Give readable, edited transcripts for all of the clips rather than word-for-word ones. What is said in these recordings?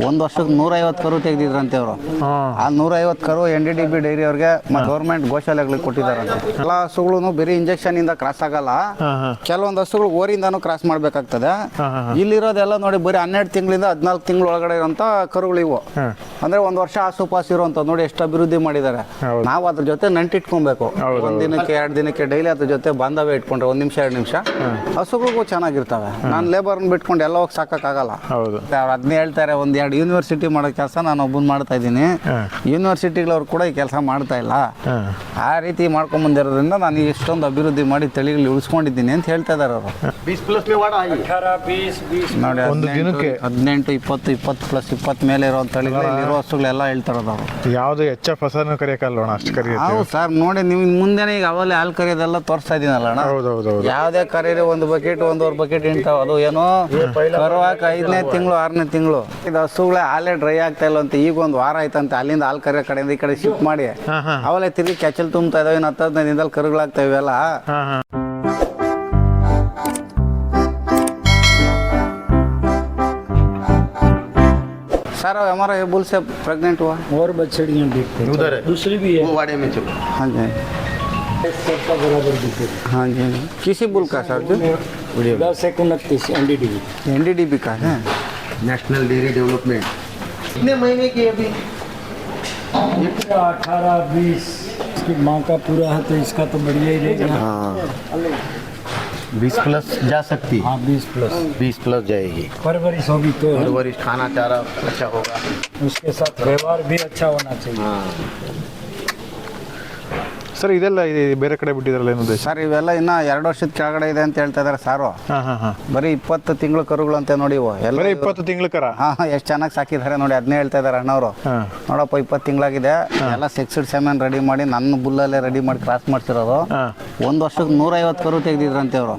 ಒಂದು ವರ್ಷಕ್ಕೆ 150 ಕರು ತೆಗೆದಿದ್ರಂತೆ ಅವರು. ಆ 150 ಕರು NDDB ಡೈರಿ ಅವ್ರಿಗೆ ಗೌರ್ಮೆಂಟ್ ಗೋಶಾಲೆಗಳಿಗೆ ಕೊಟ್ಟಿದ್ದಾರಂತೆ. ಎಲ್ಲ ಹಸುಗಳು ಬರೀ ಇಂಜೆಕ್ಷನ್ ಇಂದ ಕ್ರಾಸ್ ಆಗಲ್ಲ, ಕೆಲವೊಂದು ಹಸುಗಳು ಓರಿಂದಾನು ಕ್ರಾಸ್ ಮಾಡ್ಬೇಕಾಗ್ತದೆ. ಇಲ್ಲಿರೋದೆಲ್ಲ ನೋಡಿ ಬರೀ 12 ತಿಂಗಳಿಂದ 14 ತಿಂಗಳ ಒಳಗಡೆ ಇರೋಂಥ ಕರುಗಳು ಇವು. ಅಂದ್ರೆ ಒಂದು ವರ್ಷ ಆಸುಪಾಸು ಇರುವಂತ ನೋಡಿ ಎಷ್ಟು ಅಭಿವೃದ್ಧಿ ಮಾಡಿದ್ದಾರೆ. ನಾವು ಅದ್ರ ಜೊತೆ ನಂಟಿಟ್ಕೊಬೇಕು. ಒಂದ್ ದಿನಕ್ಕೆ 2 ದಿನಕ್ಕೆ ಡೈಲಿ ಅದ್ರ ಜೊತೆ ಬಾಂಧವ್ಯ ಇಟ್ಕೊಂಡ್ರೆ 1 ನಿಮಿಷ 2 ನಿಮಿಷ ಹಸುಗಳಿಗೂ ಚೆನ್ನಾಗಿರ್ತವೆ. ನಾನು ಲೇಬರ್ನ ಬಿಟ್ಕೊಂಡು ಎಲ್ಲ ಹೋಗಿ ಸಾಕಾಗಲ್ಲ. ಅವ್ರು ಅದನ್ನೇ ಹೇಳ್ತಾರೆ, ಒಂದ್ 2 ಯೂನಿವರ್ಸಿಟಿ ಮಾಡೋ ಕೆಲಸ ನಾನು ಒಬ್ಬನ್ ಮಾಡ್ತಾ ಇದ್ದೀನಿ. ಯೂನಿವರ್ಸಿಟಿಗಳವ್ರು ಕೂಡ ಈ ಕೆಲಸ ಮಾಡ್ತಾ ಇಲ್ಲ. ಆ ರೀತಿ ಮಾಡ್ಕೊಂಡ್ ಬಂದಿರೋದ್ರಿಂದ ನಾನು ಇಷ್ಟೊಂದು ಅಭಿವೃದ್ಧಿ ಮಾಡಿ ತಳಿಗಳು ಉಳಿಸ್ಕೊಂಡಿದ್ದೀನಿ ಅಂತ ಹೇಳ್ತಾ ಇದಾರೆ ಅವರು. ನೋಡಿ 18, 20, 20+ ಮೇಲೆ ಇರೋ ತಳಿಗಳು ಇರೋ ಹಸುಗಳೆಲ್ಲ ಹೇಳ್ತಾರದು ಅವರು. ಯಾವ್ದು HF ಹಸನು ಕರಿಯಕಲ್ವಣ ಅಷ್ಟು ಕರಿಯುತ್ತೆ. ಹೌದು ಸರ್, ನೋಡಿ ನೀವು ಮುಂದೆನೇ ಈಗ ಅವಲ್ಲೇ ಹಾಲು ಕರಿಯೋದೆಲ್ಲ ತೋರಿಸ್ತಾ ಇದೀನಲ್ಲ ಅಣ್ಣ. ಯಾವ್ದೇ ಕರೀರಿ 1 ಬಕೆಟ್ 1.5 ಬಕೆಟ್ ಇಂತಾವ. ಅದು ಏನೋ ಕರುವಾಕ 5ನೇ ತಿಂಗಳು 6ನೇ ತಿಂಗಳು ಇದು ಹಸುಗಳೇ ಹಾಲೇ ಡ್ರೈ ಆಗ್ತಾ ಇಲ್ಲ ಅಂತ ಈಗ 1 ವಾರ ಆಯ್ತಂತೆ. ಅಲ್ಲಿಂದ ಹಾಲು ಕರಿಯೋ ಕಡೆಯಿಂದ ಈ ಕಡೆ ಶಿಫ್ಟ್ ಮಾಡಿ ಅವಲೇ ತಿರುಗಿ ಕೆಚ್ಚಲ್ ತುಂಬ್ತಾ ಇದಾವೆ. ಇನ್ನು 10-15 ದಿನದಲ್ಲಿ ಕರುಗಳಾಗ್ತಾ ಇವೆಲ್ಲ. सर हमारा ये बुल से प्रेग्नेंट हुआ और बछड़ियाँ दिखते हैं, उधर दूसरी भी है वाड़े में चलो। हाँ जी सबका बराबर दिखते हैं। हाँ जी किसी बुल का सर जो 10-29 NDDB का है नेशनल डेयरी डेवलपमेंट। कितने महीने की अभी? 18-20 इसकी माँ का पूरा है तो इसका तो बढ़िया ही रहेगा। हाँ 20+ जा सकती। हाँ 20+ जाएगी। परवरिश होगी तो परवरिश खाना चारा अच्छा होगा, उसके साथ व्यवहार भी अच्छा होना चाहिए। हाँ ಸರ್ ಇದೆಲ್ಲ ಬೇರೆ ಕಡೆ ಬಿಟ್ಟಿದ್ರಲ್ಲ ಏನು ಉದ್ದೇಶ? ಸರ್ ಇವೆಲ್ಲ ಇನ್ನ 2 ವರ್ಷದ ಕೆಳಗಡೆ ಇದೆ ಅಂತ ಹೇಳ್ತಾ ಇದಾರೆ ಸಾರು. ಬರೀ 20 ತಿಂಗಳು ಕರುಗಳು ಅಂತ ನೋಡಿ ಇವು ಎಲ್ಲ. 20 ತಿಂಗಳ ಕರ. ಎಷ್ಟು ಚೆನ್ನಾಗಿ ಸಾಕಿದ್ದಾರೆ ನೋಡಿ. ಅದನ್ನೇ ಹೇಳ್ತಾ ಇದಾರೆ ಅಣ್ಣವರು. ನೋಡಪ್ಪ 20 ತಿಂಗಳಾಗಿದೆ, ಎಲ್ಲ ಸೆಕ್ಸ್ಡ್ ಸೆಮೆನ್ ರೆಡಿ ಮಾಡಿ ನನ್ನ ಬುಲ್ಲಲ್ಲೇ ರೆಡಿ ಮಾಡಿ ಕ್ರಾಸ್ ಮಾಡ್ತಿರೋದು. ಒಂದು ವರ್ಷಕ್ಕೆ 150 ಕರು ತೆಗೆದಿದ್ರಂತೆ ಅವರು.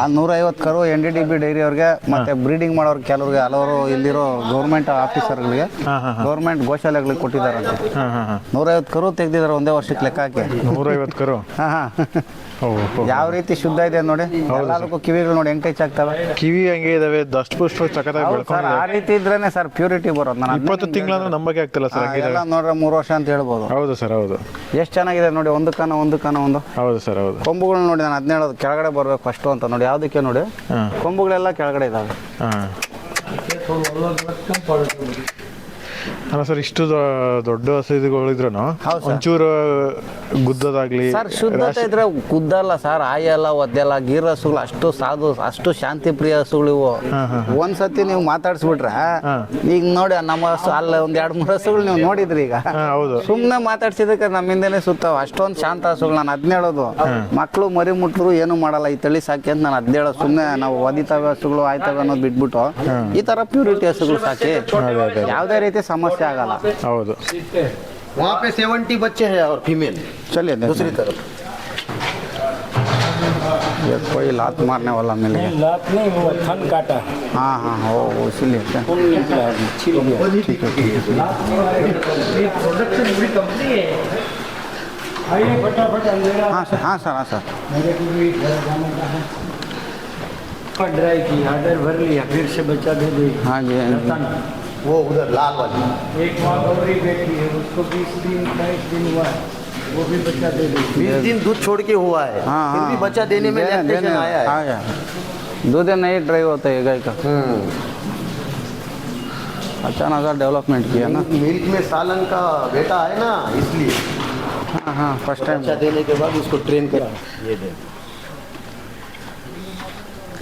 ಆ 150 ಕರು NDDB ಡೈರಿ ಅವ್ರಿಗೆ ಮತ್ತೆ ಬ್ರೀಡಿಂಗ್ ಮಾಡೋರು ಕೆಲವ್ರಿಗೆ ಹಲವರು ಇಲ್ಲಿರೋ ಗೌರ್ಮೆಂಟ್ ಆಫೀಸರ್ಗಳಿಗೆ ಗೌರ್ಮೆಂಟ್ ಗೋಶಾಲೆಗಳಿಗೆ ಕೊಟ್ಟಿದ್ದಾರಂತೆ. 150 ಕರು ತೆಗೆದಿದ್ದಾರೆ ಒಂದೇ ವರ್ಷಕ್ಕೆ ಲೆಕ್ಕ ಹಾಕಿ. 150 ಕರು. ಯಾವ ರೀತಿ ಶುದ್ಧ ಇದೆ ನೋಡಿ. ಎಲ್ಲದಕ್ಕೂ ಕಿವಿಗಳು ನೋಡಿ ಹೆಂಗ್ ಟಚ್ ಆಗ್ತವೆ. ಕಿವಿ ಹಂಗೆ ಇದಾವೆ, ದಷ್ಟ ಪುಷ್ಟ ಸಖತ್ತಾಗಿ ಬೆಳ್ಕೊಂಡು. ಆ ರೀತಿ ಇದ್ರೇನೆ ಸರ್ ಪ್ಯೂರಿಟಿ ಬರೋದು. ನಾನು 20 ತಿಂಗಳು ಅಂದ್ರೆ ನಂಬಕ್ಕೆ ಆಗ್ತಿಲ್ಲ ಸರ್. ಎಲ್ಲ ನೋಡ್ರೆ 3 ವರ್ಷ ಅಂತ ಹೇಳ್ಬೋದು. ಹೌದು ಸರ್, ಹೌದು. ಎಷ್ಟು ಚೆನ್ನಾಗಿದೆ ನೋಡಿ. ಒಂದು ಕನ ಒಂದು. ಹೌದು ಸರ್, ಹೌದು. ಕೊಂಬುಗಳು ನೋಡಿ, ನಾನು ಅದನ್ನ ಹೇಳೋದು ಕೆಳಗಡೆ ಬರ್ಬೇಕು ಫಸ್ಟ್ ಅಂತ ನೋಡಿ. ಯಾವುದಕ್ಕೆ ನೋಡಿ ಕೊಂಬುಗಳೆಲ್ಲ ಕೆಳಗಡೆ ಇದಾವೆ. ಅಲ್ಲ ಸರ್, ಇಷ್ಟು ದೊಡ್ಡ ಹಸುಗಳಿದ್ರು ಒಂಚೂರು ಗುದ್ದದಾಗ್ಲಿ ಸರ್ ಶುದ್ಧತೆ ಇದ್ರೆ ಗುದ್ದಲ್ಲ ಸರ್, ಆಯಲ್ಲ ಒದ್ದೆಲ್ಲ. ಗೀರ್ ಹಸುಗಳು ಅಷ್ಟು ಸಾಧು, ಅಷ್ಟು ಶಾಂತಿ ಪ್ರಿಯ ಹಸುಗಳು ಇವು. ಒಂದ್ಸತಿ ನೀವು ಮಾತಾಡ್ಸ್ಬಿಟ್ರೆ ಈಗ ನೋಡಿ ನಮ್ಮ ಹಸು ಅಲ್ಲ 1-2-3 ಹಸುಗಳು ನೀವು ನೋಡಿದ್ರಿ ಈಗ. ಸುಮ್ನೆ ಮಾತಾಡ್ಸಿದಕ್ಕೆ ನಮ್ಮಿಂದನೇ ಸುತ್ತಾವ. ಅಷ್ಟೊಂದು ಶಾಂತ ಹಸುಗಳು. ನಾನು ಅದನ್ನ ಹೇಳೋದು, ಮಕ್ಕಳು ಮರಿ ಮುಟ್ರು ಏನು ಮಾಡಲ್ಲ ಈ ತಳಿ ಸಾಕಿ ಅಂತ ನಾನು ಅದನ್ನ ಹೇಳೋದು. ಸುಮ್ನೆ ನಾವು ಒದಿತವೆ ಹಸುಗಳು ಆಯ್ತವೆ ಅನ್ನೋದು ಬಿಟ್ಬಿಟ್ಟು ಈ ತರ ಪ್ಯೂರಿಟಿ ಹಸುಗಳು ಸಾಕಿ ಯಾವುದೇ ರೀತಿ ಸಮಸ್ಯೆ ಆಗಲ್ಲ. ಹೌದು. वहाँ पे 70 बच्चे हैं और फीमेल। चलिए दूसरी तरफ ये कोई लात मारने वाला मिल गया। लात नहीं, वो थन काटा। हाँ वो इसीलिए क्या? छिल गया। ठीक है। प्रोडक्शन पूरी कंपनी है। आइए फटाफट अंधेरा। हाँ सर मेरे को भी घर जाने का है। ड्राई की ऑर्डर भर लिया, फिर से बच्चा दे दी। हाँ जी वो उधर लाल वाली एक माँ गौरी बैठी है, उसको 20 दिन 22 दिन हुआ है, वो भी बच्चा दे दी। 20 दिन दूध छोड़ के हुआ है। हाँ, फिर भी बच्चा देने में लैक्टेशन आया है। दूध नहीं ड्राई होता है गाय का। अचानक डेवलपमेंट किया ना। मिल्क में सालन का बेटा है ना, इसलिए। हाँ फर्स्ट टाइम बच्चा देने के बाद उसको ट्रेन करा। ये दे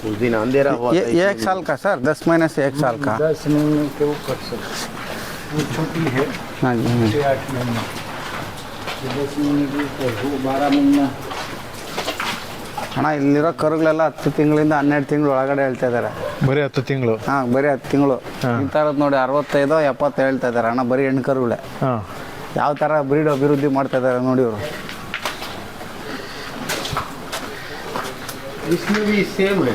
उस दिन अंधेरा हुआ। ये 1 साल का सर, 10 महीने से 1 साल का। 10 महीने के ऊपर से वो छोटी है। हाँ जी 8 महीने 10 महीने के ऊपर वो 12 महीना। ಅಣ್ಣ ಇಲ್ಲಿರೋ ಕರುಗಳೆಲ್ಲ 10 ತಿಂಗಳಿಂದ 12 ತಿಂಗಳು ಒಳಗಡೆ ಹೇಳ್ತಾ ಇದ್ದಾರೆ. ಬರೀ 10 ತಿಂಗಳು. ಬರೀ 10 ತಿಂಗಳು. ಇಂಥರದ್ದು ನೋಡಿ 65-70 ಹೇಳ್ತಾ ಇದ್ದಾರೆ ಅಣ್ಣ, ಬರೀ ಹೆಣ್ಣು ಕರುಗಳೇ. ಯಾವ ಥರ ಬ್ರೀಡ್ ಅಭಿವೃದ್ಧಿ ಮಾಡ್ತಾ ಇದ್ದಾರೆ ನೋಡಿ ಇವರು. इसमें भी सेम है,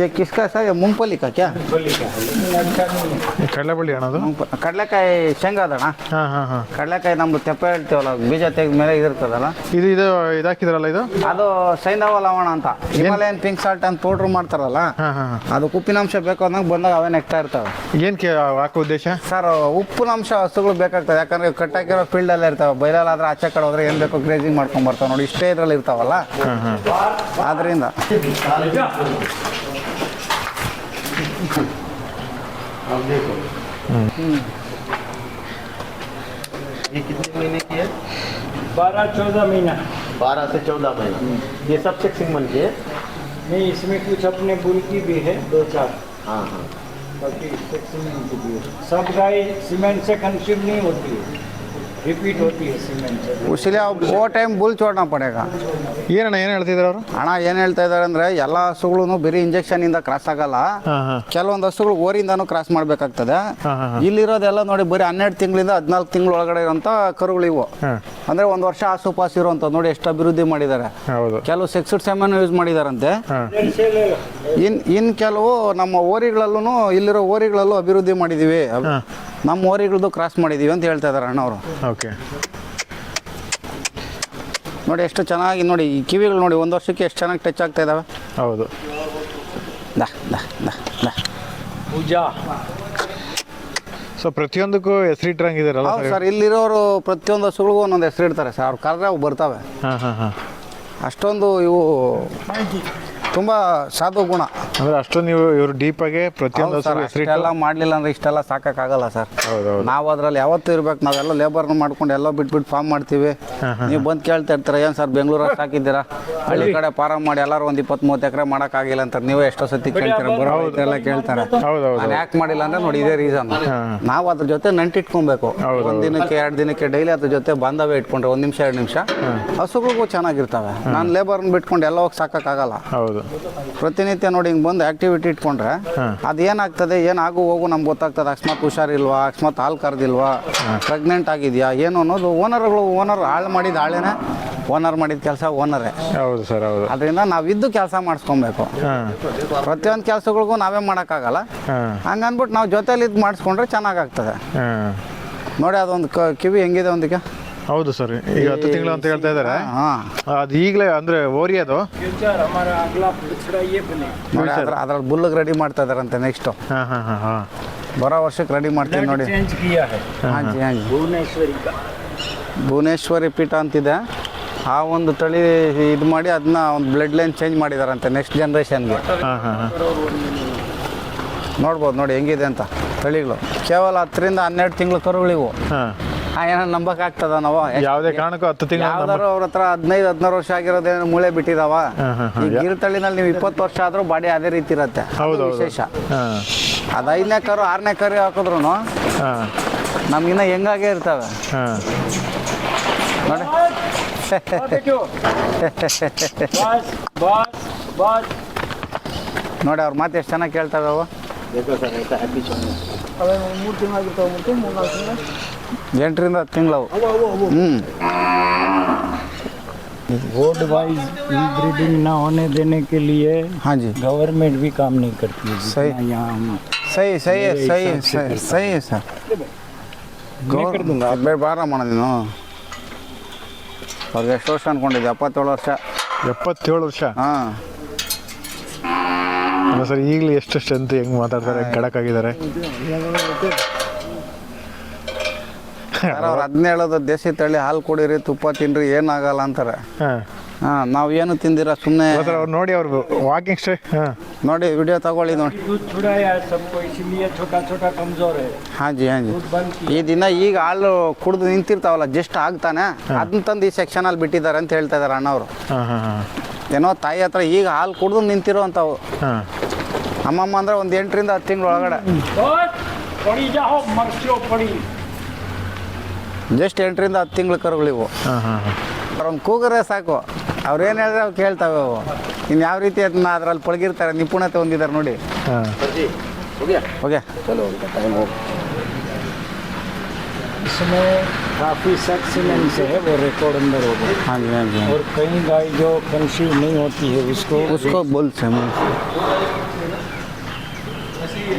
ये किसका सर ये मूंगफली का क्या मूंगफली का है, लेकिन अच्छा नहीं है। ಕಡಲೆಬಳ್ಳಿ ಅಣ್ಣ ಅದು ಕಡಲೆಕಾಯಿ ಶೇಂಗಾ ಅದಣ್ಣ ಹಾಂ ಹಾಂ ಹಾಂ ಕಡಲೆಕಾಯಿ ನಮ್ದು ತೆಪ್ಪೆ ಹೇಳ್ತೀವಲ್ಲ ಬೀಜ ತೆಗೆದ ಮೇಲೆ ಇದಿರ್ತದಲ್ಲ ಇದು ಇದಾಕಿದ್ರಲ್ಲ ಇದು ಅದು ಸೈಂಧವ ಲವಣ ಅಂತ ಹಿಮಾಲಯನ್ ಪಿಂಕ್ ಸಾಲ್ಟ್ ಅಂತ ಪೌಡ್ರ್ ಮಾಡ್ತಾರಲ್ಲ ಹಾಂ ಹಾಂ ಹಾಂ ಅದು ಉಪ್ಪಿನಾಂಶ ಬೇಕು ಅಂದಾಗ ಬಂದಾಗ ಅವೇ ನೆಕ್ತಾ ಇರ್ತವೆ ಏನಕ್ಕೆ ಹಾಕೋ ಉದ್ದೇಶ? ಸರ್ ಉಪ್ಪಿನಾಂಶ ಹಸುಗಳು ಬೇಕಾಗ್ತದೆ ಯಾಕಂದ್ರೆ ಕಟ್ಟಾಕಿರೋ ಫೀಲ್ಡಲ್ಲೇ ಇರ್ತಾವೆ ಬೈಲಲ್ಲಾದ್ರೆ ಆಚೆ ಕಡೆ ಹೋದ್ರೆ ಏನು ಬೇಕೋ ಗ್ರೇಜಿಂಗ್ ಮಾಡ್ಕೊಂಡ್ ಬರ್ತಾವೆ ನೋಡಿ ಇಷ್ಟೇ ಇದ್ರಲ್ಲಿ ಇರ್ತಾವಲ್ಲ ಹಾಂ ಹಾಂ ಆದ್ರಿಂದ अब देखो ये कितने महीने की है? 12-14 महीना। 12 से 14 महीना। ये सब चेक मन की है? नहीं, इसमें कुछ अपने बुल की भी है 2-4, हाँ हाँ। बाकी सीमेंट की भी है। सब गाय सीमेंट से कंज्यूम नहीं होती है, रिपीट होती है सीमेंट से। ಉಸಿಲಿ ಓ ಟೈಮ್ ಬುಲ್ ಚೋಡಣ ಪಡೆಗ ಏನಣ್ಣ ಏನು ಹೇಳ್ತಿದ್ರು ಅವರು? ಹಣ ಏನು ಹೇಳ್ತಾ ಇದ್ದಾರೆ ಅಂದರೆ ಎಲ್ಲ ಹಸುಗಳು ಬರೀ ಇಂಜೆಕ್ಷನಿಂದ ಕ್ರಾಸ್ ಆಗಲ್ಲ, ಹಾಂ ಹಾಂ ಕೆಲವೊಂದು ಹಸುಗಳು ಓರಿಂದಾನು ಕ್ರಾಸ್ ಮಾಡಬೇಕಾಗ್ತದೆ. ಹಾಂ ಹಾಂ ಇಲ್ಲಿರೋದೆಲ್ಲ ನೋಡಿ ಬರೀ 12 ತಿಂಗಳಿಂದ 14 ತಿಂಗಳ ಒಳಗಡೆ ಇರೋಂಥ ಕರುಗಳು ಇವು. ಹಾಂ ಅಂದರೆ ಒಂದು ವರ್ಷ ಆಸುಪಾಸು ಇರುವಂಥದ್ದು ನೋಡಿ ಎಷ್ಟು ಅಭಿವೃದ್ಧಿ ಮಾಡಿದ್ದಾರೆ. ಹೌದು ಕೆಲವು ಸೆಕ್ಸ್ಡ್ ಸೆಮೆನ್ ಯೂಸ್ ಮಾಡಿದಾರಂತೆ. ಹಾಂ ಇನ್ ಕೆಲವು ನಮ್ಮ ಓರಿಗಳಲ್ಲೂ ಇಲ್ಲಿರೋ ಓರಿಗಳಲ್ಲೂ ಅಭಿವೃದ್ಧಿ ಮಾಡಿದ್ದೀವಿ, ನಮ್ಮ ಓರಿಗಳದ್ದು ಕ್ರಾಸ್ ಮಾಡಿದ್ದೀವಿ ಅಂತ ಹೇಳ್ತಾ ಇದ್ದಾರೆ ಅಣ್ಣವರು. ಓಕೆ ನೋಡಿ ಎಷ್ಟು ಚೆನ್ನಾಗಿ ನೋಡಿ ಈ ಕಿವಿಗಳು ನೋಡಿ ಒಂದು ವರ್ಷಕ್ಕೆ ಎಷ್ಟು ಚೆನ್ನಾಗಿ ಟಚ್ ಆಗ್ತಾ ಇದ್ದಾವೆ. ಹೌದು ದಾ ದಾ ದಾ ದಾ पूजा ಸೊ ಪ್ರತಿಯೊಂದಕ್ಕೂ ಹೆಸರಿಟ್ಟಂಗಿದಾರಲ್ಲ ಹೌದು ಸರ್, ಇಲ್ಲಿರೋರು ಪ್ರತಿಯೊಂದು ಹಸುಗಳಿಗೂ ಒಂದೊಂದು ಹೆಸರು ಇಡ್ತಾರೆ ಸರ್. ಅವ್ರು ಕರೆದ್ರೆ ಅವು ಬರ್ತವೆ. ಹಾಂ ಹಾಂ ಹಾಂ ಅಷ್ಟೊಂದು ಇವು ತುಂಬ ಸಾಧು ಗುಣ. ಅಂದ್ರೆ ಅಷ್ಟೊಂದು ನೀವು ಇವರು ಡೀಪಾಗೆ ಪ್ರತಿಯೊಂದು ಸರ್ ಹೆಸರಿಟ್ಟು ಇಷ್ಟೆಲ್ಲ ಮಾಡಲಿಲ್ಲ ಅಂದ್ರೆ ಇಷ್ಟೆಲ್ಲ ಸಾಕಾಗಲ್ಲ ಸರ್. ಹೌದು ಹೌದು ನಾವು ಅದ್ರಲ್ಲಿ ಯಾವತ್ತೂ ಇರ್ಬೇಕು. ನಾವೆಲ್ಲ ಲೇಬರ್ನ ಮಾಡ್ಕೊಂಡು ಎಲ್ಲ ಬಿಟ್ಬಿಟ್ಟು ಫಾರ್ಮ್ ಮಾಡ್ತೀವಿ. ನೀವು ಬಂದು ಕೇಳ್ತಾ ಇರ್ತೀರ ಏನು ಸರ್ ಬೆಂಗಳೂರಲ್ಲಿ ಸಾಕಿದ್ದೀರಾ, ಹಳ್ಳಿ ಕಡೆ ಫಾರಮ್ ಮಾಡಿ ಎಲ್ಲರೂ ಒಂದು 20-30 ಎಕರೆ ಮಾಡೋಕ್ಕಾಗಿಲ್ಲ ಅಂತಾರೆ. ನೀವೇ ಎಷ್ಟೋ ಸತಿ ಕೇಳ್ತೀರ, ಬರೋ ಎಲ್ಲ ಕೇಳ್ತಾರೆ. ಹೌದು ಹೌದು ನಾನು ಯಾಕೆ ಮಾಡಿಲ್ಲ ಅಂದ್ರೆ ನೋಡಿ ಇದೇ ರೀಸನ್. ನಾವು ಅದ್ರ ಜೊತೆ ನಂಟಿಟ್ಕೊಬೇಕು. ಒಂದು ದಿನಕ್ಕೆ 2 ದಿನಕ್ಕೆ ಡೈಲಿ ಅದ್ರ ಜೊತೆ ಬಾಂಧವ್ಯ ಇಟ್ಕೊಂಡ್ರೆ 1 ನಿಮಿಷ 2 ನಿಮಿಷ ಹಸುಗಳಿಗೂ ಚೆನ್ನಾಗಿರ್ತವೆ. ನಾನು ಲೇಬರ್ನ ಬಿಟ್ಕೊಂಡು ಎಲ್ಲ ಹೋಗಿ ಸಾಕಾಗಲ್ಲ. ಹೌದು ಪ್ರತಿನಿತ್ಯ ನೋಡಿ ಹಿಂಗೆ ಬಂದು ಆಕ್ಟಿವಿಟಿ ಇಟ್ಕೊಂಡ್ರೆ ಅದು ಏನಾಗ್ತದೆ, ಏನಾಗು ಹೋಗು ನಮ್ಗೆ ಗೊತ್ತಾಗ್ತದೆ. ಅಕಸ್ಮಾತ್ ಹುಷಾರಿಲ್ವಾ, ಅಕಸ್ಮಾತ್ ಹಾಲು ಕರೆದಿಲ್ವಾ, ಪ್ರೆಗ್ನೆಂಟ್ ಆಗಿದೆಯಾ ಏನು ಅನ್ನೋದು ಓನರ್ ಹಾಳು ಮಾಡಿದ ಹಾಳೇನೆ, ಓನರ್ ಮಾಡಿದ ಕೆಲಸ ಓನರೇ. ಹೌದು ಸರ್ ಹೌದು ಅದರಿಂದ ನಾವಿದ್ದು ಕೆಲಸ ಮಾಡಿಸ್ಕೊಬೇಕು. ಹಾಂ ಪ್ರತಿಯೊಂದು ಕೆಲಸಗಳಿಗೂ ನಾವೇ ಮಾಡೋಕ್ಕಾಗಲ್ಲ. ಹಾಂ ಹಂಗನ್ಬಿಟ್ಟು ನಾವು ಜೊತೆಲಿ ಇದು ಮಾಡಿಸ್ಕೊಂಡ್ರೆ ಚೆನ್ನಾಗಾಗ್ತದೆ. ಹಾಂ ನೋಡಿ ಅದೊಂದು ಕಿವಿ ಹೆಂಗಿದೆ ಒಂದಿಗೆ. ಹೌದು ಸರ್, ಈಗ 10 ತಿಂಗಳು ಅಂತ ಹೇಳ್ತಾ ಇದ್ದಾರೆ. ಹಾಂ ಅದು ಈಗಲೇ ಅಂದರೆ ಓರಿ ಅದು. फ्यूचर हमारा अगला पिछड़ा ये बने। ನೋಡಿ ಅದ್ರಲ್ಲಿ ಬುಲ್ಲಿಗೆ ರೆಡಿ ಮಾಡ್ತಾ ಇದಾರಂತೆ. ನೆಕ್ಸ್ಟು ಹಾಂ ಹಾಂ ಹಾಂ ಹಾಂ ಬರೋ ವರ್ಷಕ್ಕೆ ರೆಡಿ ಮಾಡ್ತೀವಿ ನೋಡಿ. चेंज किया है ಹಾಂ ಜಿ ಹಾಂ ಜಿ भुवनेश्वरी का। ಭುವನೇಶ್ವರಿ ಪೀಠ ಅಂತಿದೆ. ಆ ಒಂದು ತಳಿ ಇದು ಮಾಡಿ ಅದನ್ನ ಒಂದು ಬ್ಲಡ್ ಲೈನ್ ಚೇಂಜ್ ಮಾಡಿದಾರಂತೆ ನೆಕ್ಸ್ಟ್ ಜನ್ರೇಷನ್ಗೆ. ಹಾಂ ಹಾಂ ಹಾಂ ನೋಡ್ಬೋದು ನೋಡಿ ಹೆಂಗಿದೆ ಅಂತ ತಳಿಗಳು. ಕೇವಲ 10ರಿಂದ 12 ತಿಂಗಳು ಕರುಗಳಿವು. ಹಾಂ ಏನೋ ನಂಬಕ್ಕಾಗ್ತದ ನಾವು? ಯಾವುದೇ ಕಾರಣಕ್ಕೂ 10 ತಿಂಗಳು ಯಾವ್ದಾರು ಅವ್ರ ಹತ್ರ 15-16 ವರ್ಷ ಆಗಿರೋದೇನು ಮೂಳೆ ಬಿಟ್ಟಿದಾವ. ಹಾಂ ಹಾಂ ಈ ಗಿರ್ ತಳಿನಲ್ಲಿ ನೀವು 20 ವರ್ಷ ಆದ್ರೂ ಬಾಡಿ ಅದೇ ರೀತಿ ಇರುತ್ತೆ. ಹೌದು ಅದು ಹೌದು ವಿಶೇಷ. ಹಾಂ ಅದು 5ನೇ ಕರು 6ನೇ ಕರು ಹಾಕಿದ್ರು ಹಾಂ ನಮ್ಗಿನ್ನ ಹೆಂಗಾಗೇ ಇರ್ತವೆ ಹಾಂ ನೋಡಿ. देखो बस बस बस ನೋಡಿ ಅವ್ರ ಮಾತು ಎಷ್ಟು ಚೆನ್ನಾಗಿ ಕೇಳ್ತವೆ ಅವು. देखो सर ऐसा है पीछे में। 8ರಿಂದ 10 ತಿಂಗಳವು. रोड वाइज ब्रीडिंग ना होने देने के लिए हाँ जी गवर्नमेंट भी काम नहीं करती है सही। जितना यहाँ हम ಸಹಿ ಸಹಿ ಸಹಿ ಸಹಿ ಸಹಿ ಸರ್. मैं कर दूंगा। ಬೇಡ ಬಾರ ಮಾಡ ನೀನು. ಅವ್ರಿಗೆ ಎಷ್ಟು ವರ್ಷ ಅನ್ಕೊಂಡಿದ್ದೆ? 77 ವರ್ಷ. 77 ವರ್ಷ. ಹಾಂ ಅಲ್ಲ ಸರ್, ಈಗಲೂ ಎಷ್ಟು ಸ್ಟ್ರೆಂತ್ ಹೆಂಗೆ ಮಾತಾಡ್ತಾರೆ, ಖಡಕ್ ಆಗಿದ್ದಾರೆ. ಅವ್ರು ಅದನ್ನೇ ಹೇಳೋದು, ದೇಸಿ ತಳಿ ಹಾಲು ಕುಡೀರಿ, ತುಪ್ಪ ತಿನ್ನಿರಿ, ಏನಾಗಲ್ಲ ಅಂತಾರೆ. ಹಾಂ ಹಾಂ ನಾವು ಏನು ತಿಂದಿರ ಸುಮ್ಮನೆ ಸರ್ ಅವ್ರು ನೋಡಿ ಅವ್ರು ವಾಕಿಂಗ್ ಸ್ಟೇ. ಹಾಂ ನೋಡಿ ವಿಡಿಯೋ ತಗೊಳ್ಳಿ ನೋಡಿ. दूध छुड़ाया है सबको, इसीलिए छोटा छोटा कमजोर है। ಹಾಂ ಜಿ ಹಾಂ ಜಿ. दूध बंद किया। ಈ ದಿನ ಈಗ ಹಾಲು ಕುಡ್ದು ನಿಂತಿರ್ತಾವಲ್ಲ ಜಸ್ಟ್ ಆಗ್ತಾನೆ, ಅದನ್ನ ತಂದು ಈ ಸೆಕ್ಷನಲ್ಲಿ ಬಿಟ್ಟಿದ್ದಾರೆ ಅಂತ ಹೇಳ್ತಾ ಇದ್ದಾರೆ ಅಣ್ಣವರು. ಹಾಂ ಹಾಂ ಹಾಂ ಏನೋ ತಾಯಿ ಹತ್ರ ಈಗ ಹಾಲು ಕುಡ್ದು ನಿಂತಿರೋ ಅಂಥವು. ಹಾಂ ಅಮ್ಮಮ್ಮ ಅಂದರೆ ಒಂದು 8ರಿಂದ 10 ತಿಂಗಳ ಒಳಗಡೆ. बस पड़ी जाओ मर्चो पड़ी। ಜಸ್ಟ್ 8ರಿಂದ 10 ತಿಂಗಳ ಕರುಗಳಿವು. ಹಾಂ ಹಾಂ ಹಾಂ ಅವ್ರೊಂದು ಕೂಗರೆ ಸಾಕು, ಅವ್ರೇನು ಹೇಳಿದ್ರೆ ಅವು ಕೇಳ್ತಾವೆ ಅವು. ಇನ್ನು ಯಾವ ರೀತಿ ಅದನ್ನ ಅದ್ರಲ್ಲಿ ಪಳಗಿರ್ತಾರೆ, ನಿಪುಣತೆ ಹೊಂದಿದ್ದಾರೆ ನೋಡಿ. ಹಾಂ हो गया? ಓಕೆ चलो उनका टाइम हो गया। इसमें काफ़ी सेक्सीमेंट है, वो रिकॉर्ड अंदर होगा। हाँ जी हाँ जी. और कई गाय जो कंसीव नहीं होती है उसको उसको बोल से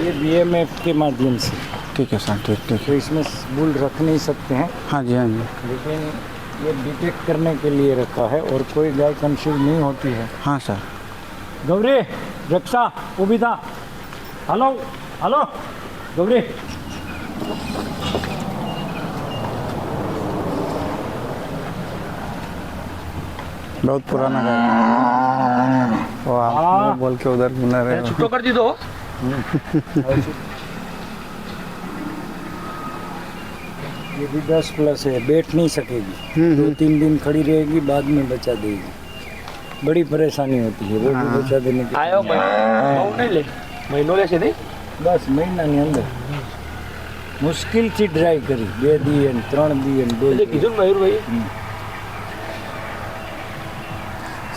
ये BMF के माध्यम से, ठीक है सर, ठीक ठीक तो इसमें बुल रख नहीं सकते हैं, हाँ जी, हाँ जी, लेकिन ये डिटेक्ट करने के लिए रखा है और कोई गाय कंसीव नहीं होती है। हाँ सर। गौरी रक्षा उबिता, हेलो हेलो गौरी, बहुत पुराना गाय। वो आप बोल के उधर बुला रहे हो। छुट्टो कर दी दो। ये भी 10+ है, बैठ नहीं सकेगी, 2-3 दिन खड़ी रहेगी, बाद में बच्चा देगी। बड़ी परेशानी होती है वो भी बच्चा देने की। आयो भाई नहीं ले महीनों ले से बस महीना नहीं अंदर मुश्किल से ट्राई करी, 2 दिन 3 दिन 2 दिन। कीधुन मयूर भाई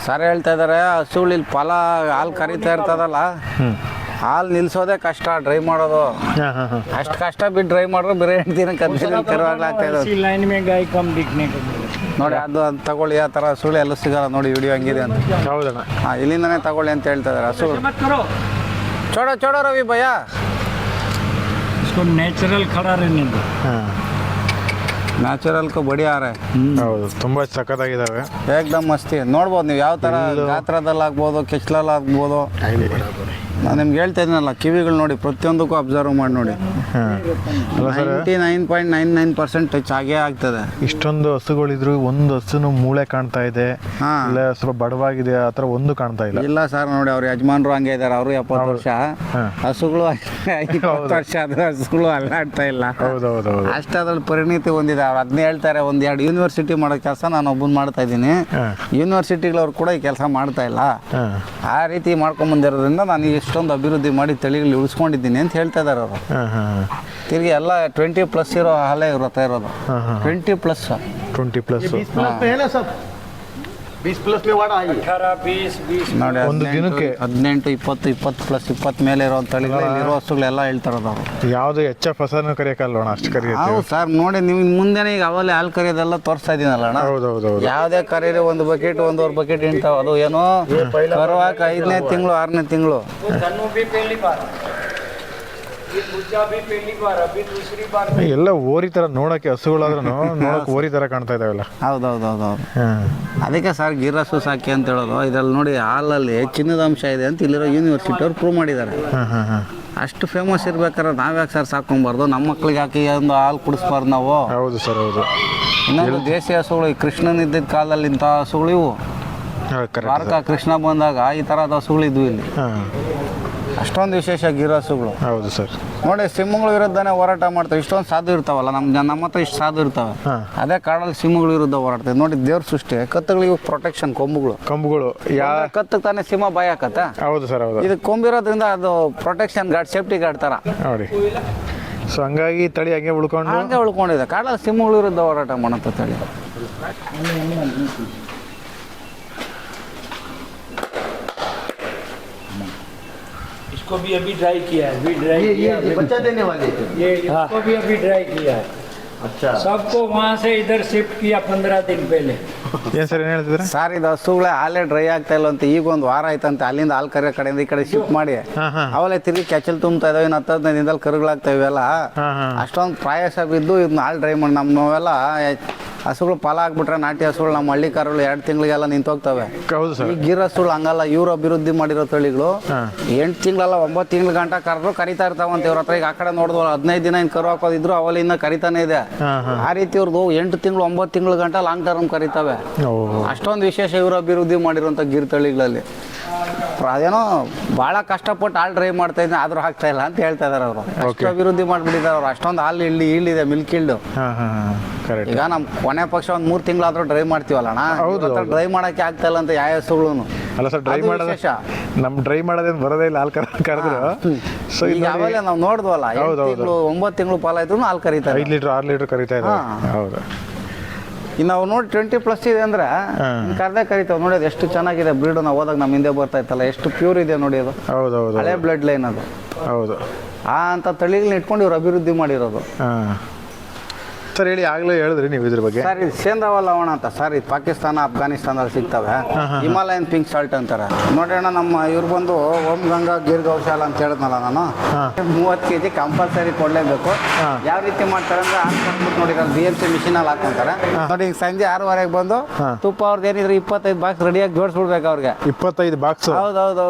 ಸರ್ ಹೇಳ್ತಾ ಇದ್ದಾರೆ ಹಸುಗಳು ಇಲ್ಲಿ ಫಲ ಹಾಲು ಕರಿತಾ ಇರ್ತದಲ್ಲ, ಹಾಲು ನಿಲ್ಸೋದೇ ಕಷ್ಟ, ಡ್ರೈ ಮಾಡೋದು ಹಾಂ ಹಾಂ ಹಾಂ ಅಷ್ಟು ಕಷ್ಟ ಬಿಟ್ಟು ಡ್ರೈ ಮಾಡಿದ್ರೆ ಬೇರೆ 8 ದಿನ ಕರುವಾಗ್ಲಾಗ್ತಾ ಇರೋದು. इसी लाइन में गाय कम दिखने को मिले। ನೋಡಿ ಅದು ತಗೊಳ್ಳಿ, ಆ ಥರ ಹಸುಗಳು ಎಲ್ಲ ಸಿಗಲ್ಲ ನೋಡಿ, ವಿಡಿಯೋ ಹಂಗಿದೆ ಅಂತ. ಹೌದಣ್ಣ. ಹಾಂ, ಇಲ್ಲಿಂದನೇ ತಗೊಳ್ಳಿ ಅಂತ ಹೇಳ್ತಾ ಇದ್ದಾರೆ ಹಸು. मत करो ಚೋಡೋ ಚೋಡೋ ರವಿ ಭಯ್ಯ. इसको नेचुरल खड़ा रहने दो। ಹಾಂ ನ್ಯಾಚುರಲ್ ಕೋ ಬಡಿ ಆರೆ ಹೌದು, ತುಂಬ ಸಖತ್ತಾಗಿದ್ದಾವೆ. ಏಕ್ದಮ್ ಮಸ್ತಿ. ನೋಡ್ಬೋದು ನೀವು ಯಾವ ಥರ ಗಾತ್ರದಲ್ಲಿ ಆಗ್ಬೋದು, ಕೆಚ್ಚಲಲ್ಲಿ ಆಗ್ಬೋದು. ನಾನು ನಿಮ್ಗೆ ಹೇಳ್ತಾ ಇದ್ದೀನಲ್ಲ, ಕಿವಿಗಳು ನೋಡಿ, ಪ್ರತಿಯೊಂದಕ್ಕೂ ಅಬ್ಸರ್ವ್ ಮಾಡಿ ನೋಡಿ. ಹಾಂ ಅಲ್ಲ ಸರ್, 99.99% ಟಚ್ ಆಗೇ ಆಗ್ತದೆ. ಇಷ್ಟೊಂದು ಹಸುಗಳಿದ್ರು ಒಂದು ಹಸುನು ಮೂಳೆ ಕಾಣ್ತಾ ಇದೆ, ಹಾ. ಇಲ್ಲ ಸ್ವಲ್ಪ ಬಡವಾಗಿದೆ, ಆ ಥರ ಒಂದು ಕಾಣ್ತಾ ಇಲ್ಲ. ಇಲ್ಲ ಸರ್, ನೋಡಿ ಅವ್ರ ಯಜಮಾನ್ರು ಹಂಗೆ ಇದ್ದಾರೆ, ಅವರು 70 ವರ್ಷ, ಹಾ. ಹಸುಗಳು 20 ವರ್ಷ ಆದ್ರೆ ಹಸುಗಳು ಅಲ್ಲಾಡ್ತಾ ಇಲ್ಲ. ಹೌದೌದು. ಅಷ್ಟು ಅದ್ರಲ್ಲಿ ಪರಿಣಿತಿ ಹೊಂದಿದೆ. ಅವ್ರು ಅದನ್ನೇ ಹೇಳ್ತಾರೆ, 1-2 ಯೂನಿವರ್ಸಿಟಿ ಮಾಡೋ ಕೆಲಸ ನಾನು ಒಬ್ಬನು ಮಾಡ್ತಾ ಇದ್ದೀನಿ, ಹಾಂ ಯೂನಿವರ್ಸಿಟಿಗಳವ್ರು ಕೂಡ ಈ ಕೆಲಸ ಮಾಡ್ತಾ ಇಲ್ಲ. ಹಾಂ ಆ ರೀತಿ ಮಾಡ್ಕೊಂಬಂದಿರೋದ್ರಿಂದ ನಾನು ಇಷ್ಟೊಂದು ಅಭಿವೃದ್ಧಿ ಮಾಡಿ ತಳಿಗಳು ಉಳಿಸ್ಕೊಂಡಿದ್ದೀನಿ ಅಂತ ಹೇಳ್ತಾ ಇದ್ದಾರೆ ಅವರು. ಹಾಂ ಹಾಂ ತಿರುಗಿ ಎಲ್ಲ 20+ ಇರೋ ಹಾಲೇ ಇರುತ್ತೆ ಇರೋದು. ಹಾಂ ಹಾಂ 20+. 20+ 20+ में वाड़ा है 18 20 ನೋಡಿ, ಒಂದು 18, ದಿನಕ್ಕೆ? 18, 20, 20+ ಮೇಲೆ ಇರೋ ತಳಿಗಳು ಇರೋ ಹಸುಗಳೆಲ್ಲ ಹೇಳ್ತಾರದು ಅವರು. ಯಾವುದು ಹೆಚ್ಚ ಫಸಲನ್ನು ಕರಿಯೋಕ್ಕಲ್ವಣ, ಅಷ್ಟು ಕರಿಯತ್ತೆ. ಹೌದು ಸರ್, ನೋಡಿ ನೀವು ಮುಂದೆನೇ ಈಗ ಅವಲೇ ಹಾಲು ಕರಿಯೋದೆಲ್ಲ ತೋರಿಸ್ತಾ ಇದ್ದೀನಲ್ಲ ಅಣ್ಣ. ಹೌದೌದು. ಯಾವುದೇ ಕರೀರಿ 1 ಬಕೆಟ್ 1.5 ಬಕೆಟ್ ಹಿಂಡ್ತಾವ. ಅದು ಏನೋ ಕರುವಾಕ 5ನೇ ತಿಂಗಳು 6ನೇ ತಿಂಗಳು. तनु भी पहली बार, ये बुच्चा भी पहली बार, अभी दूसरी बार। ಎಲ್ಲ ಓರಿ ಥರ ನೋಡೋಕ್ಕೆ, ಹಸುಗಳಾದ್ರೂ ನೋಡೋಕೆ ಓರಿ ಥರ ಕಾಣ್ತಾ ಇದಾವೆಲ್ಲ. ಹೌದೌದೌದು. ಹಾಂ ಅದಕ್ಕೆ ಸರ್ ಗಿರ್ ಹಸು ಸಾಕಿ ಅಂತ ಹೇಳೋದು. ಇದರಲ್ಲಿ ನೋಡಿ ಹಾಲಲ್ಲಿ ಚಿನ್ನದ ಅಂಶ ಇದೆ ಅಂತ ಇಲ್ಲಿರೋ ಯೂನಿವರ್ಸಿಟಿ ಅವ್ರು ಪ್ರೂವ್ ಮಾಡಿದ್ದಾರೆ. ಹಾಂ ಹಾಂ ಹಾಂ ಅಷ್ಟು ಫೇಮಸ್ ಇರ್ಬೇಕಾದ್ರೆ ನಾವ್ಯಾಕೆ ಸರ್ ಸಾಕೊಂಬಾರ್ದು, ನಮ್ಮ ಮಕ್ಳಿಗೆ ಹಾಕಿ ಒಂದು ಹಾಲು ಕುಡಿಸ್ಬಾರ್ದು ನಾವು. ಹೌದು ಸರ್, ಹೌದು. ಇನ್ನೊಂದು ದೇಸಿ ಹಸುಗಳು, ಈ ಕೃಷ್ಣನ ಇದ್ದಿದ್ದ ಕಾಲದಲ್ಲಿ ಇಂಥ ಹಸುಗಳು ಇವು. ಕರೆಕ್ಟ್. ದ್ವಾರಕ ಕೃಷ್ಣ ಬಂದಾಗ ಈ ಥರದ ಹಸುಗಳು ಇದ್ವು ಇಲ್ಲಿ. ಹಾಂ ಅಷ್ಟೊಂದು ವಿಶೇಷ ಗಿರ್ ಹಸುಗಳು. ಹೌದು ಸರ್. ನೋಡಿ, ಸಿಂಹಗಳ ವಿರುದ್ಧನೇ ಹೋರಾಟ ಮಾಡ್ತವೆ. ಇಷ್ಟೊಂದು ಸಾಧು ಇರ್ತಾವಲ್ಲ, ನಮ್ಮ ಹತ್ರ ಇಷ್ಟು ಸಾಧು ಇರ್ತವೆ. ಹಾಂ. ಅದೇ ಕಾಡಲ್ಲಿ ಸಿಂಹಗಳ ವಿರುದ್ಧ ಹೋರಾಡ್ತವೆ. ನೋಡಿ, ದೇವ್ರ ಸೃಷ್ಟಿ. ಕತ್ತುಗಳಿಗೆ ಪ್ರೊಟೆಕ್ಷನ್, ಕೊಂಬುಗಳು. ಕಂಬುಗಳು ಕತ್ತಕ್ಕೆ ತಾನೇ ಸಿಂಹ ಬಾಯಿ ಹಾಕತ್ತ. ಹೌದು ಸರ್, ಹೌದು. ಇದು ಕೊಂಬಿರೋದ್ರಿಂದ ಅದು ಪ್ರೊಟೆಕ್ಷನ್ ಗಾರ್ಡ್, ಸೇಫ್ಟಿ ಗಾರ್ಡ್ ಥರ ನೋಡಿ, ಸೊ ಹಂಗಾಗಿ ತಳಿ ಹಂಗೆ ಉಳ್ಕೊಂಡು ಹಂಗೆ ಉಳ್ಕೊಂಡಿದೆ. ಕಾಡಲ್ಲಿ ಸಿಂಹಗಳ ವಿರುದ್ಧ ಹೋರಾಟ ಮಾಡತ್ತ ತಳಿ. इसको भी अभी ड्राई किया है, अभी ड्राई किया ये बच्चा देने वाले थे। ये इसको भी अभी ड्राई किया है। अच्छा, सबको वहाँ से इधर शिफ्ट किया 15 दिन पहले। ಏನು ಸರ್, ಏನು ಹೇಳ್ತಿದ್ರೆ? ಸರ್, ಇದು ಹಸುಗಳೇ ಹಾಲೇ ಡ್ರೈ ಆಗ್ತಾ ಇಲ್ಲ ಅಂತ ಈಗ 1 ವಾರ ಆಯ್ತಂತೆ. ಅಲ್ಲಿಂದ ಹಾಲು ಕರಿಯೋ ಕಡೆಯಿಂದ ಈ ಕಡೆ ಶಿಫ್ಟ್ ಮಾಡಿ ಹಾಂ ಹಾಂ ಅವಲೇ ತಿರುಗಿ ಕೆಚ್ಚಲ್ ತುಂಬ್ತಾ ಇದಾವೆ. ಇನ್ನು 10-15 ದಿನದಲ್ಲಿ ಕರುಗಳಾಗ್ತಾ ಇವೆಲ್ಲ. ಹಾಂ ಹಾಂ ಅಷ್ಟೊಂದು ಪ್ರಯಾಸ ಬಿದ್ದು ಇದನ್ನ ಹಾಲು ಡ್ರೈ ಮಾಡಿ ನಮ್ಮವೆಲ್ಲ ಹಸುಗಳು ಫಲ ಆಗ್ಬಿಟ್ರೆ, ನಾಟಿ ಹಸುಗಳು ನಮ್ಮ ಹಳ್ಳಿ ಕರುಗಳು 2 ತಿಂಗಳಿಗೆಲ್ಲ ನಿಂತೋಗ್ತವೆ. ಹೌದು ಸರ್. ಈ ಗಿರ್ ಹಸುಗಳು ಹಂಗಲ್ಲ, ಇವ್ರು ಅಭಿವೃದ್ಧಿ ಮಾಡಿರೋ ತಳಿಗಳು ಹಾಂ 8 ತಿಂಗಳಲ್ಲ 9 ತಿಂಗಳ ಗಂಟ ಕರೆದ್ರು ಕರಿತಾ ಇರ್ತಾವಂತ. ಇವ್ರ ಹತ್ರ ಈಗ ಆ ಕಡೆ ನೋಡಿದ್ವಲ್ಲ, 15 ದಿನ ಇನ್ನು ಕರು ಹಾಕೋದಿದ್ರು ಅವಲಿಂದ ಕರಿತಾನೆ ಇದೆ. ಹಾಂ ಹಾಂ ಆ ರೀತಿ ಇವ್ರದ್ದು 8 ತಿಂಗಳು 9 ತಿಂಗಳ ಗಂಟ ಲಾಂಗ್ ಟರ್ಮ್ ಕರಿತವೆ. ಓ ಅಷ್ಟೊಂದು ವಿಶೇಷ ಇವರು ಅಭಿವೃದ್ಧಿ ಮಾಡಿರುವಂಥ ಗಿರ್ ತಳಿಗಳಲ್ಲಿ. ಅದೇನೋ ಭಾಳ ಕಷ್ಟಪಟ್ಟು ಹಾಲು ಡ್ರೈ ಮಾಡ್ತಾ ಇದ್ದೀನಿ, ಆದರೂ ಆಗ್ತಾ ಇಲ್ಲ ಅಂತ ಹೇಳ್ತಾ ಇದಾರೆ ಅವರು. ಅಷ್ಟು ಅಭಿವೃದ್ಧಿ ಮಾಡಿಬಿಟ್ಟಿದ್ದಾರೆ ಅವರು. ಅಷ್ಟೊಂದು ಹಾಲು ಈಲ್ಡಿದೆ, ಮಿಲ್ಕ್ ಈಲ್ಡು. ಹಾಂ ಹಾಂ ಹಾಂ ಕರೆಕ್ಟ್. ಈಗ ನಮ್ಮ ಕೊನೆ ಪಕ್ಷ ಒಂದು 3 ತಿಂಗಳಾದ್ರೂ ಡ್ರೈ ಮಾಡ್ತೀವಲ್ಲಣ್ಣ. ಹೌದು, ಹೌದು. ಡ್ರೈ ಮಾಡೋಕ್ಕೆ ಆಗ್ತಾ ಇಲ್ಲ ಅಂತ ಯಾವ ಹಸುಗಳು. ಅಲ್ಲ ಸರ್, ಡ್ರೈ ಮಾಡೋದು ನಮ್ಮ ಡ್ರೈ ಮಾಡೋದೇನು ಬರೋದೇ ಇಲ್ಲ, ಹಾಲು ಕರೆದ್ರು. ಸೊ ಈಗ ಆಮೇಲೆ ನಾವು ನೋಡಿದ್ವಲ್ಲ, 8 ತಿಂಗಳು 9 ತಿಂಗಳು ಪಾಲ ಇದ್ರು ಹಾಲು ಕರೀತಾರೆ. 5 ಲೀಟ್ರ್ 6 ಲೀಟ್ರ್ ಕರಿತಾ ಇದ್ದಾರೆ. ಹೌದು. ಇನ್ನು ನಾವು ನೋಡಿ 20+ ಇದೆ ಅಂದರೆ ಕರ್ದೇ ಕರಿತಾವೆ. ನೋಡಿ ಅದು ಎಷ್ಟು ಚೆನ್ನಾಗಿದೆ ಬ್ರೀಡು. ನಾವು ಹೋದಾಗ ನಮ್ಮ ಹಿಂದೆ ಬರ್ತಾ ಇತ್ತಲ್ಲ, ಎಷ್ಟು ಪ್ಯೂರ್ ಇದೆ ನೋಡಿ ಅದು. ಹೌದು ಹೌದು ಹಳೆ ಬ್ಲಡ್ ಲೈನ್ ಅದು. ಹೌದು. ಅಂತ ತಳಿಗಳನ್ನ ಇಟ್ಕೊಂಡು ಇವ್ರು ಅಭಿವೃದ್ಧಿ ಮಾಡಿರೋದು. ಹಾಂ ಸರ್ ಹೇಳಿ, ಆಗಲೇ ಹೇಳಿದ್ರಿ ನೀವು ಇದ್ರ ಬಗ್ಗೆ. ಸರ್ ಇದು ಸೇಂದ್ರವ ಲವಣ ಅಂತ ಸರ್, ಇದು ಪಾಕಿಸ್ತಾನ ಅಫ್ಘಾನಿಸ್ತಾನದಲ್ಲಿ ಸಿಗ್ತವೆ. ಹಿಮಾಲಯನ್ ಪಿಂಕ್ ಸಾಲ್ಟ್ ಅಂತಾರೆ. ನೋಡೋಣ, ನಮ್ಮ ಇವ್ರು ಬಂದು ಓಂ ಗಂಗಾ ಗಿರ್ ಗೌಶಾಲ ಅಂತ ಹೇಳಿದ್ನಲ್ಲ ನಾನು, 30 kg ಕಂಪಲ್ಸರಿ ಕೊಡಲೇಬೇಕು. ಯಾವ ರೀತಿ ಮಾಡ್ತಾರೆ ಅಂದ್ರೆ ಹಾಕ್ಬಿಟ್ಟು ನೋಡಿ, BMC ಮಿಷಿನಲ್ಲಿ ಹಾಕೊಂತಾರೆ ನೋಡಿ. ಈಗ ಸಂಜೆ 6:30ಗೆ ಬಂದು ತುಪ್ಪ ಅವ್ರದ್ದು ಏನಿದ್ರೆ 25 ಬಾಕ್ಸ್ ರೆಡಿಯಾಗಿ ಜೋಡಿಸ್ಬಿಡ್ಬೇಕು ಅವ್ರಿಗೆ. 25 ಬಾಕ್ಸ್? ಹೌದೌದು.